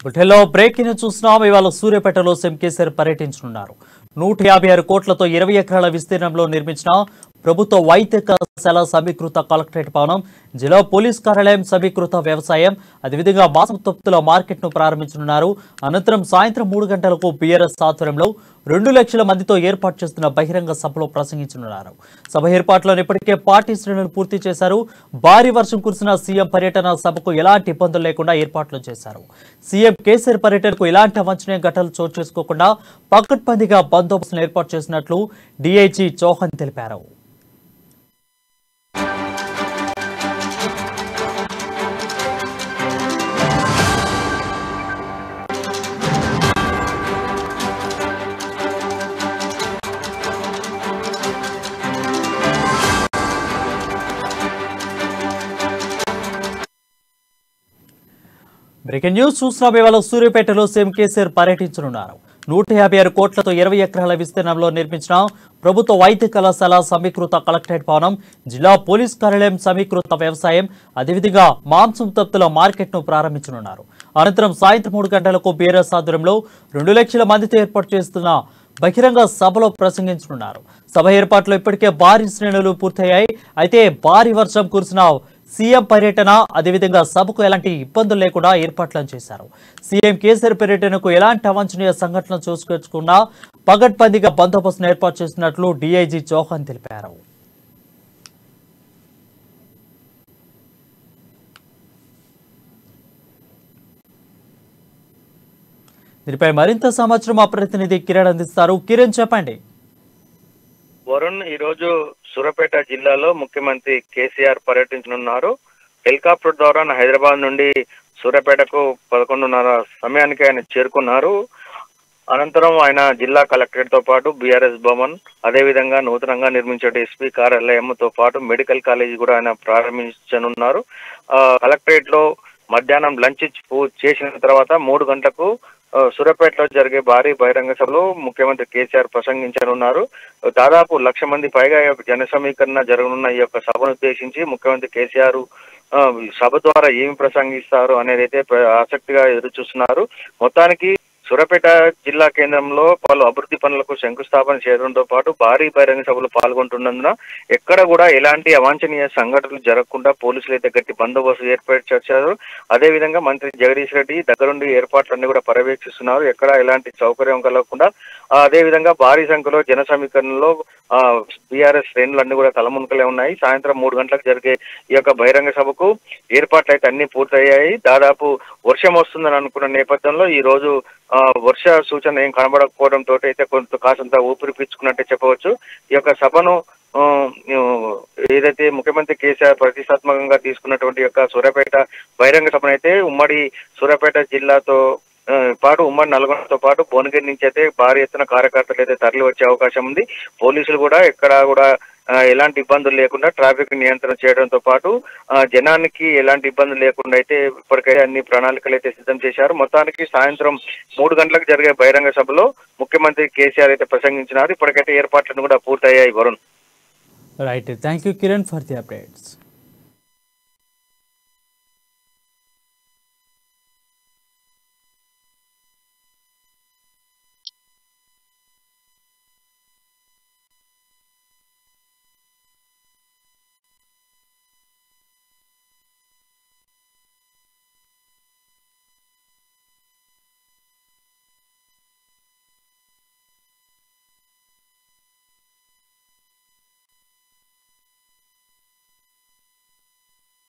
బుటెలో breaking చూస్తున్నాం. ఇవాళ సూర్యాపేటలో సీఎం కేసీఆర్ పర్యటించనున్నారు. 156 కోట్లతో 20 ఎకరాల విస్తీర్ణంలో నిర్మించిన ప్రభుత్వ వైద్య కళాశాల సమీకృత కలెక్టరేట్ భవనం, జిల్లా పోలీస్ కార్యాలయం, సమీకృత వ్యవసాయం, అదేవిధంగా మాంసోత్పత్తుల మార్కెట్ను ప్రారంభించనున్నారు. అనంతరం సాయంత్రం 3 గంటలకు బీఆర్ఎస్ ఆధ్వర్యంలో 2 లక్షల మందితో ఏర్పాటు చేస్తున్న బహిరంగ సభలో ప్రసంగించనున్నారు. సభ ఏర్పాట్లను ఇప్పటికే పార్టీ శ్రేణులు పూర్తి చేశారు. భారీ వర్షం కురిసిన సీఎం పర్యటన సభకు ఎలాంటి ఇబ్బందులు లేకుండా ఏర్పాట్లు చేశారు. సీఎం కేసీఆర్ పర్యటనకు ఎలాంటి అవాంఛనీయ ఘటనలు చోటు చేసుకోకుండా పకడ్బందీగా బందోబస్తును ఏర్పాటు చేసినట్లు డీఐజీ చౌహాన్ తెలిపారు. బ్రేకింగ్ న్యూస్ చూస్తున్నాం. ఇవాళ సూర్యాపేటలో సీఎం కేసీఆర్ పర్యటించనున్నారు. 156 కోట్లతో 20 ఎకరాల విస్తీర్ణంలో నిర్మించిన ప్రభుత్వ వైద్య కళాశాల సమీకృత కలెక్టరేట్ భవనం, జిల్లా పోలీస్ కార్యాలయం, సమీకృత వ్యవసాయం, అదేవిధంగా మాంసోత్పత్తుల మార్కెట్ను ప్రారంభించనున్నారు. అనంతరం సాయంత్రం 3 గంటలకు బీఆర్ఎస్ ఆధ్వర్యంలో 2 లక్షల మందితో ఏర్పాటు చేస్తున్న బహిరంగ సభలో ప్రసంగించనున్నారు. సభ ఏర్పాట్లు ఇప్పటికే భారీ శ్రేణులు పూర్తయ్యాయి. అయితే భారీ వర్షం కురిసిన సీఎం పర్యటన, అదేవిధంగా సభకు ఎలాంటి ఇబ్బందులు లేకుండా ఏర్పాట్లను చేశారు. సీఎం కేసీఆర్ పర్యటనకు ఎలాంటి అవాంఛనీయ సంఘటనలు చూసుకొచ్చకుండా పగడ్బందీగా బందోబస్తును ఏర్పాటు చేసినట్లు డీఐజీ చౌహాన్ తెలిపారు. దీనిపై మరింత సమాచారం మా ప్రతినిధి కిరణ్ అందిస్తారు. కిరణ్, చెప్పండి. వరుణ్, ఈరోజు సూర్యాపేట జిల్లాలో ముఖ్యమంత్రి కేసీఆర్ పర్యటించనున్నారు. హెలికాప్టర్ ద్వారా హైదరాబాద్ నుండి సూర్యాపేటకు 11:30 సమయానికి ఆయన చేరుకున్నారు. అనంతరం ఆయన జిల్లా కలెక్టరేట్ తో పాటు బీఆర్ఎస్ భవన్, అదేవిధంగా నూతనంగా నిర్మించే ఎస్పీ కార్యాలయంతో పాటు మెడికల్ కాలేజీ కూడా ఆయన ప్రారంభించనున్నారు. కలెక్టరేట్ లో మధ్యాహ్నం లంచ్ చేసిన తర్వాత 3 గంటలకు సూర్యాపేటలో జరిగే భారీ బహిరంగ సభలో ముఖ్యమంత్రి కేసీఆర్ ప్రసంగించనున్నారు. దాదాపు 1,00,000 మంది పైగా జన సమీకరణ జరగనున్న ఈ యొక్క సభను ఉద్దేశించి ముఖ్యమంత్రి కేసీఆర్ సభ ద్వారా ఏమి ప్రసంగిస్తారు అనేది అయితే ఆసక్తిగా ఎదురు చూస్తున్నారు. మొత్తానికి సూర్యాపేట జిల్లా కేంద్రంలో పలు అభివృద్ధి పనులకు శంకుస్థాపన చేయడంతో పాటు భారీ బహిరంగ సభలో పాల్గొంటున్నందున ఎక్కడ కూడా ఎలాంటి అవాంఛనీయ సంఘటనలు జరగకుండా పోలీసులు అయితే గట్టి బందోబస్తు ఏర్పాటు చేశారు. అదేవిధంగా మంత్రి జగదీష్ రెడ్డి దగ్గరుండి ఏర్పాట్లన్నీ కూడా పర్యవేక్షిస్తున్నారు. ఎక్కడ ఎలాంటి సౌకర్యం కలగకుండా అదేవిధంగా భారీ సంఖ్యలో జన సమీకరణలో బీఆర్ఎస్ శ్రేణులన్నీ కూడా తలమునకలే ఉన్నాయి. సాయంత్రం 3 గంటలకు జరిగే ఈ యొక్క బహిరంగ సభకు ఏర్పాట్లు అయితే అన్ని పూర్తయ్యాయి. దాదాపు వర్షం వస్తుందని అనుకున్న నేపథ్యంలో ఈ రోజు వర్ష సూచన ఏం కనబడకపోవడంతో అయితే కాసంత ఊపిరి పీల్చుకున్నట్టే చెప్పవచ్చు. ఈ యొక్క సభను ఏదైతే ముఖ్యమంత్రి కేసీఆర్ ప్రతిష్టాత్మకంగా తీసుకున్నటువంటి యొక్క సూర్యాపేట బహిరంగ సభను అయితే ఉమ్మడి సూర్యాపేట జిల్లాతో పాటు ఉమ్మడి నల్గొండతో పాటు భువనగిరి నుంచి అయితే భారీ ఎత్తున కార్యకర్తలు అయితే తరలి వచ్చే అవకాశం ఉంది. పోలీసులు కూడా ఎక్కడ కూడా ఎలాంటి ఇబ్బందులు లేకుండా ట్రాఫిక్ నియంత్రణ చేయడంతో పాటు జనానికి ఎలాంటి ఇబ్బందులు లేకుండా అయితే ఇప్పటికైతే అన్ని ప్రణాళికలు అయితే సిద్ధం చేశారు. మొత్తానికి సాయంత్రం 3 గంటలకు జరిగే బహిరంగ సభలో ముఖ్యమంత్రి కేసీఆర్ అయితే ప్రసంగించినారు. ఇప్పటికైతే ఏర్పాట్లను కూడా పూర్తయ్యాయి. Varun, right, thank you Kiran for the updates.